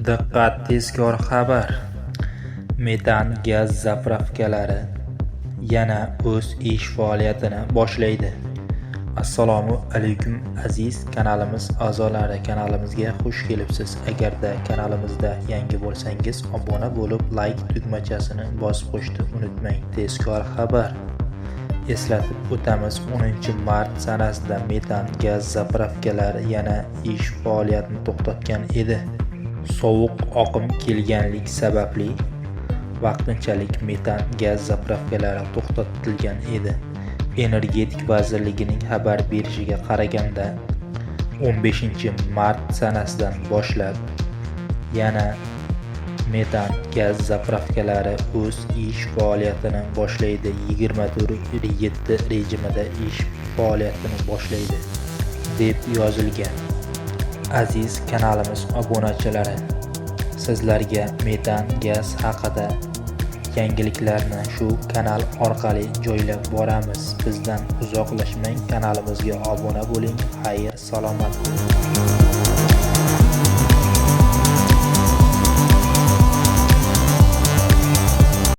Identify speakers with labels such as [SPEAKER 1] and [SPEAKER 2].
[SPEAKER 1] Diqqat, tezkor xabar! Metan gaz zapravkalari yana o'z ish faoliyatini boshlaydi. Assalomu alaykum aziz kanalimiz a'zolari, kanalimizga xush kelibsiz. Agarda kanalimizda yangi bo'lsangiz, obuna bo'lib, like tugmachasini bosib qo'yishni unutmang. Tezkor xabar! Eslatib o'tamiz, 10-mart sanasida metan gaz zapravkalari yana ish faoliyatini to'xtatgan edi. Sovuq oqim kelganlik sababli vaqtinchalik metan gaz zapravkalari to'xtatilgan edi. Energetika vazirligining xabar berishiga qaraganda 15-mart sanasidan boshlab yana metan gaz zapravkalari o'z ish faoliyatini boshlaydi. 24/7 rejimida ish faoliyatini boshlaydi deb yozilgan. Aziz kanalimiz obunachilari, sizlarga metan gaz haqida yangiliklarni shu kanal orqali joylab boramiz. Bizdan uzoqlashmang, kanalimizga obuna bo'ling. Xayr, salomat bo'ling.